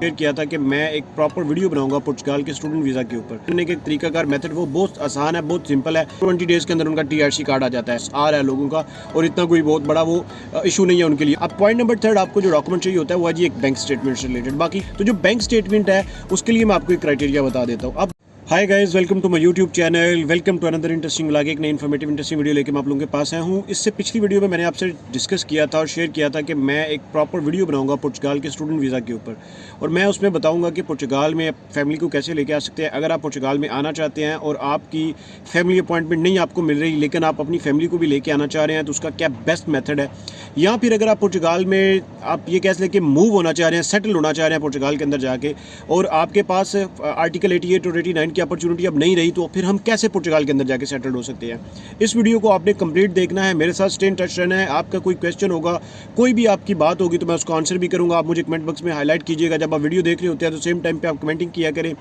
Share किया था कि मैं एक प्रॉपर वीडियो बनाऊंगा पुर्तगाल के स्टूडेंट वीज़ा के ऊपर। करने के तरीकाकार मेथड वो बहुत आसान है, बहुत सिंपल है। 20 डेज़ के अंदर उनका TRC कार्ड आ जाता है, आ रहा है लोगों का, और इतना कोई बहुत बड़ा वो इशू नहीं है उनके लिए। अब पॉइंट नंबर 3 आपको जो डॉक्यूमेंट चाहिए होता है वो है जी एक बैंक स्टेटमेंट से रिलेटेड। बाकी तो जो बैंक स्टेटमेंट है उसके लिए मैं आपको एक क्राइटेरिया बता देता हूँ। अब hi guys, welcome to my YouTube channel, welcome to another interesting vlog. एक नई इन्फॉर्मेटिव इंटरेस्टिंग वीडियो लेके मैं आप लोगों के पास आया हूँ। इससे पिछली वीडियो में मैंने आपसे डिस्कस किया था और शेयर किया था कि मैं एक प्रॉपर वीडियो बनाऊंगा पुर्तगाल के स्टूडेंट वीज़ा के ऊपर, और मैं उसमें बताऊंगा कि पुर्तगाल में फैमिली को कैसे लेके आ सकते हैं। अगर आप पुर्तगाल में आना चाहते हैं और आपकी फैमिली अपॉइंटमेंट नहीं आपको मिल रही, लेकिन आप अपनी फैमिली को भी लेके आना चाह रहे हैं, तो उसका क्या बेस्ट मेथड है। या फिर अगर आप पुर्तगाल में आप ये कह सकते कि मूव होना चाह रहे हैं, सेटल होना चाह रहे हैं पुर्तगाल के अंदर जाके, और आपके पास आर्टिकल 88 और 89 की अपॉर्चुनिटी अब नहीं रही, तो फिर हम कैसे पुर्तगाल के अंदर जाके सेटल हो सकते हैं। इस वीडियो को आपने कंप्लीट देखना है, मेरे साथ स्टे इन टच रहना है। आपका कोई क्वेश्चन होगा, कोई भी आपकी बात होगी, तो मैं उसका आंसर भी करूंगा। आप मुझे कमेंट बॉक्स में हाईलाइट कीजिएगा। जब आप वीडियो देख रहे होते हैं तो सेम टाइम पे आप कमेंटिंग किया करें।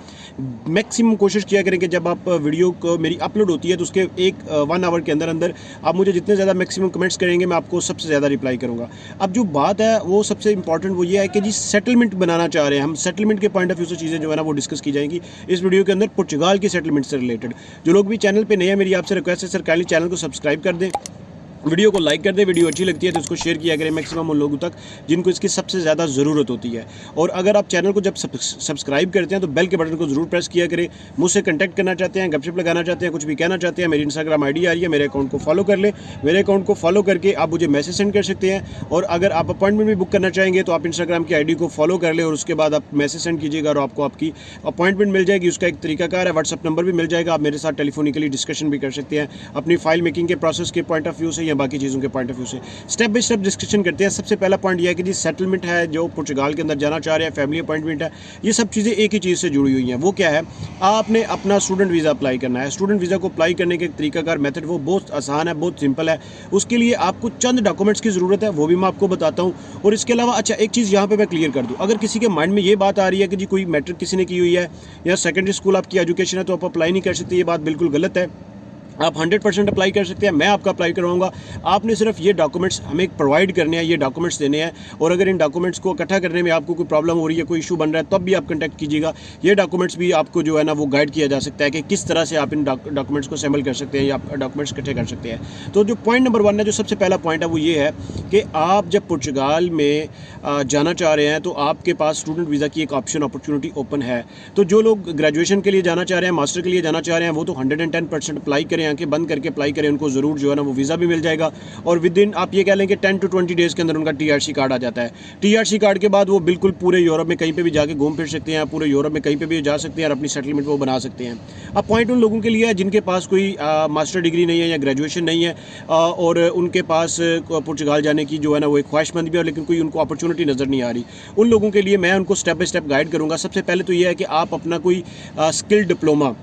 मैक्सिमम कोशिश किया करें कि जब आप वीडियो को मेरी अपलोड होती है तो उसके 1 आवर के अंदर अंदर आप मुझे जितने ज़्यादा मैक्सिमम कमेंट्स करेंगे, मैं आपको सबसे ज़्यादा रिप्लाई करूँगा। अब जो बात है वो सबसे इंपॉर्टेंट वो ये है कि जी सेटलमेंट बनाना चाह रहे हैं हम, सेटलमेंट के पॉइंट ऑफ व्यू से चीज़ें जो है ना वो डिस्कस की जाएंगी इस वीडियो के अंदर पुर्तगाल की सेटलमेंट से रिलेटेड। जो लोग भी चैनल पे नए हैं, मेरी आपसे रिक्वेस्ट है सर काइंडली चैनल को सब्सक्राइब कर दें, वीडियो को लाइक कर दें। वीडियो अच्छी लगती है तो उसको शेयर किया करें मैक्सिमम उन लोगों तक जिनको इसकी सबसे ज़्यादा ज़रूरत होती है। और अगर आप चैनल को जब सब्सक्राइब करते हैं तो बेल के बटन को ज़रूर प्रेस किया करें। मुझसे कंटेक्ट करना चाहते हैं, गपशप लगाना चाहते हैं, कुछ भी कहना चाहते हैं, मेरी इंस्टाग्राम ID आ रही है, मेरे अकाउंट को फॉलो कर लें। मेरे अकाउंट को फॉलो करके आप मुझे मैसेज सेंड कर सकते हैं। और अगर आप अपॉइंटमेंट भी बुक करना चाहेंगे तो आप इंस्टाग्राम की ID को फॉलो कर लें और उसके बाद आप मैसेज सेंड कीजिएगा और आपको आपकी अपॉइंटमेंट मिल जाएगी। उसका एक तरीकाकार है, व्हाट्सअप नंबर भी मिल जाएगा। आप मेरे साथ टेलीफोनिकली डिस्कशन भी कर सकते हैं अपनी फाइल मेकिंग के प्रोसेस के पॉइंट ऑफ व्यू से या बाकी चीज़ों के पॉइंट ऑफ व्यू से। स्टेप बाय स्टेप डिस्कशन करते हैं। सबसे पहला पॉइंट यह है कि जी सेटलमेंट है, जो पुर्तगाल के अंदर जाना चाह रहे हैं, फैमिली अपॉइंटमेंट है, ये सब चीज़ें एक ही चीज़ से जुड़ी हुई हैं। वो क्या है, आपने अपना स्टूडेंट वीज़ा अप्लाई करना है। स्टूडेंट वीज़ा को अप्लाई करने के तरीकाकार मेथड वो बहुत आसान है, बहुत सिंपल है। उसके लिए आपको चंद डॉक्यूमेंट्स की ज़रूरत है, वो भी मैं आपको बताता हूँ। और इसके अलावा अच्छा एक चीज़ यहाँ पर मैं क्लियर कर दूँ, अगर किसी के माइंड में ये बात आ रही है कि जी कोई मैट्रिक किसी ने की हुई है या सेकेंडरी स्कूल आपकी एजुकेशन है तो आप अप्लाई नहीं कर सकते, ये बात बिल्कुल गलत है। आप 100% अप्लाई कर सकते हैं, मैं आपका अप्लाई करवाऊंगा। आपने सिर्फ ये डॉक्यूमेंट्स हमें प्रोवाइड करने हैं, ये डॉक्यूमेंट्स देने हैं। और अगर इन डॉक्यूमेंट्स को इकट्ठा करने में आपको कोई प्रॉब्लम हो रही है, कोई इशू बन रहा है, तब भी आप कंटेक्ट कीजिएगा। ये डॉक्यूमेंट्स भी आपको जो है ना वो गाइड किया जा सकता है कि किस तरह से आप इन डॉक्यूमेंट्स को असेंबल कर सकते हैं या डॉक्यूमेंट्स इकट्ठे कर सकते हैं। तो जो पॉइंट नंबर 1 है, जो सबसे पहला पॉइंट है वो ये है कि आप जब पुर्तगाल में जाना चाह रहे हैं तो आपके पास स्टूडेंट वीज़ा की एक ऑप्शन अपॉर्चुनिटी ओपन है। तो जो लोग ग्रेजुएशन के लिए जाना चाह रहे हैं, मास्टर के लिए जाना चाह रहे हैं, वो तो 110% अप्लाई करें, आंखें बंद करके अप्लाई करें, उनको ज़रूर जो है ना वो वीज़ा भी मिल जाएगा। और विद इन आप ये कह लें कि 10 to 20 डेज़ के अंदर उनका TRC कार्ड आ जाता है। TRC कार्ड के बाद वो बिल्कुल पूरे यूरोप में कहीं पे भी जाके घूम फिर सकते हैं, पूरे यूरोप में कहीं पे भी जा सकते हैं और अपनी सेटलमेंट वो बना सकते हैं। अब पॉइंट उन लोगों के लिए है जिनके पास कोई मास्टर डिग्री नहीं है या ग्रेजुएशन नहीं है, और उनके पास पुर्तगाल जाने की जो है ना वो एक ख्वाहिशमंद भी है, लेकिन कोई उनको अपॉर्चुनिटी नज़र नहीं आ रही। उन लोगों के लिए मैं उनको स्टेप बाय स्टेप गाइड करूँगा। सबसे पहले तो ये है कि आप अपना कोई स्किल डिप्लोमा,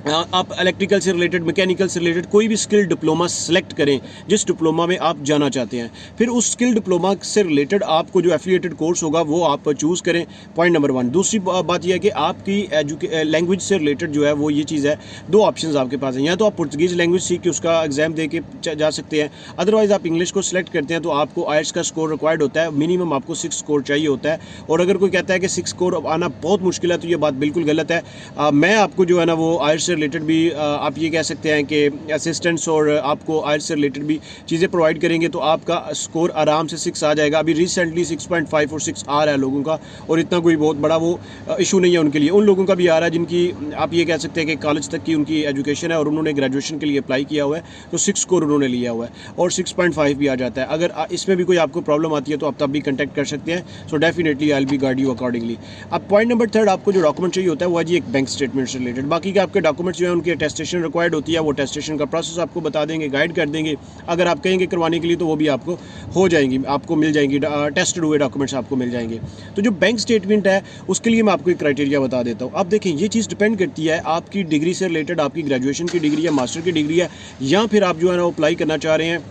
आप इलेक्ट्रिकल से रिलेटेड, मैकेनिकल से रिलेटेड कोई भी स्किल डिप्लोमा सेलेक्ट करें जिस डिप्लोमा में आप जाना चाहते हैं। फिर उस स्किल डिप्लोमा से रिलेटेड आपको जो एफिलिएटेड कोर्स होगा वो आप चूज़ करें, पॉइंट नंबर 1। दूसरी बात यह है कि आपकी लैंग्वेज से रिलेटेड जो है वो ये चीज़ है, 2 ऑप्शंस आपके पास हैं। या तो आप पुर्तगीज़ लैंग्वेज सीख के उसका एग्जाम दे के जा सकते हैं, अदरवाइज़ आप इंग्लिश को सिलेक्ट करते हैं तो आपको IELTS का स्कोर रिक्वायर्ड होता है, मिनिमम आपको 6 स्कोर चाहिए होता है। और अगर कोई कहता है कि 6 स्कोर आना बहुत मुश्किल है तो ये बात बिल्कुल गलत है। मैं आपको जो है ना वो IELTS से रिलेटेड भी आप ये कह सकते हैं कि असिस्टेंट्स और आपको IELTS से रिलेटेड भी चीज़ें प्रोवाइड करेंगे तो आपका स्कोर आराम से 6 आ जाएगा। अभी रिसेंटली 6.5 और 6 आ रहा है लोगों का, और इतना कोई बहुत बड़ा वो इशू नहीं है उनके लिए। उन लोगों का भी आ रहा है जिनकी आप ये कह सकते हैं कि कॉलेज तक की उनकी एजुकेशन है और उन्होंने ग्रेजुएशन के लिए अप्लाई किया हुआ है, तो 6 स्कोर उन्होंने लिया हुआ है और 6.5 भी आ जाता है। अगर इसमें भी कोई आपको प्रॉब्लम आती है तो आप तब भी कंटेक्ट कर सकते हैं। So definitely I will B guide you accordingly. अब पॉइंट नंबर 3 आपको जो डॉक्यूमेंट चाहिए होता है वो है जी एक बैंक स्टेटमेंट से रिलेटेड। बाकी के आपके डॉक्यूमेंट्स जो है उनकी अटेस्टेशन रिक्वायर्ड होती है, वो अटेस्टेशन का प्रोसेस आपको बता देंगे, गाइड कर देंगे। अगर आप कहेंगे करवाने के लिए तो वो भी आपको हो जाएंगी, आपको मिल जाएंगी, टेस्टेड हुए डॉक्यूमेंट्स आपको मिल जाएंगे। तो जो बैंक स्टेटमेंट है उसके लिए मैं आपको एक क्राइटेरिया बता देता हूँ। अब देखें ये चीज़ डिपेंड करती है आपकी डिग्री से रिलेटेड, आपकी ग्रेजुएशन की डिग्री या मास्टर की डिग्री है, या फिर आप जो है ना अप्लाई करना चाह रहे हैं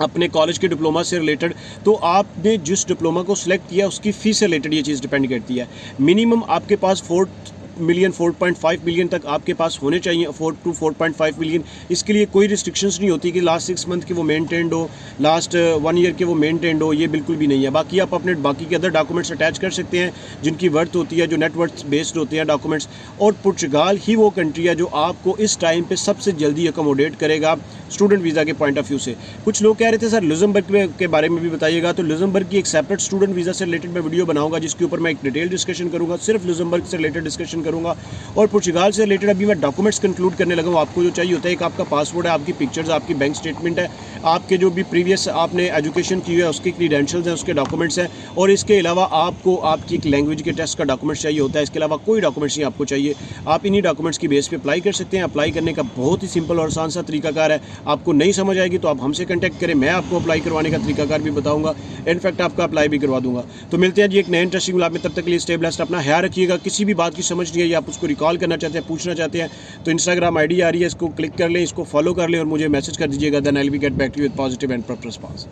अपने कॉलेज के डिप्लोमा से रिलेटेड, तो आपने जिस डिप्लोमा को सिलेक्ट किया उसकी फ़ीस से रिलेटेड ये चीज़ डिपेंड करती है। मिनिमम आपके पास मिलियन 4.5 मिलियन तक आपके पास होने चाहिए, 4 to 4.5 मिलियन। इसके लिए कोई रिस्ट्रिक्शंस नहीं होती कि लास्ट 6 मंथ के वो मेंटेन्ड हो, लास्ट 1 ईयर के वो मेंटेन्ड हो, ये बिल्कुल भी नहीं है। बाकी आप अपने बाकी के अदर डॉक्यूमेंट्स अटैच कर सकते हैं जिनकी वर्थ होती है, जो नेट वर्थ बेस्ड होते हैं डॉक्यूमेंट्स। और पुर्तगाल ही वो कंट्री है जो आपको इस टाइम पे सबसे जल्दी अकोमोडेट करेगा स्टूडेंट वीज़ा के पॉइंट ऑफ व्यू से। कुछ लोग कह रहे थे सर लुक्सेमबर्ग के बारे में भी बताइएगा, तो लुक्सेमबर्ग की एक सेपरेट स्टूडेंट वीज़ा से रिलेटेड मैं वीडियो बनाऊंगा जिसके ऊपर मैं एक डिटेल डिस्कशन करूंगा, सिर्फ लुक्सेमबर्ग से रिलेटेड डिस्कशन करूंगा। और पुर्तगाल से रिलेटेड अभी मैं डॉक्यूमेंट्स कंक्लूड करने लगा हूँ। आपको जो चाहिए होता है, एक आपका पासपोर्ट है, आपकी पिक्चर्स, आपकी बैंक स्टेटमेंट है, आपके जो भी प्रीवियस आपने एजुकेशन की है उसके क्रीडेंशियल्स हैं, उसके डॉक्यूमेंट्स हैं, और इसके अलावा आपको आपकी एक लैंग्वेज के टेस्ट का डॉक्यूमेंट्स चाहिए होता है। इसके अलावा कोई डॉक्यूमेंट्स नहीं आपको चाहिए। आप इन्हीं डॉक्यूमेंट्स की बेस पे अप्लाई कर सकते हैं। अप्लाई करने का बहुत ही सिंपल और आसान सा तरीकाकार है। आपको नहीं समझ आएगी तो आप हमसे कांटेक्ट करें, मैं आपको अप्लाई करवाने का तरीकाकार भी बताऊंगा, इनफैक्ट आपका अप्लाई भी करवा दूंगा। तो मिलते हैं जी एक नए इंटरेस्टिंग व्लॉग में, तब तक के लिए स्टे ब्लेस्ड, अपना ख्याल रखिएगा। किसी भी बात की समझ नहीं आई, आप उसको रिकॉल करना चाहते हैं, पूछना चाहते हैं, तो इंस्टाग्राम आईडी आ रही है, इसको क्लिक कर लें, इसको फॉलो कर लें और मुझे मैसेज कर दीजिएगा। Then I will be get back to you with positive and proper response.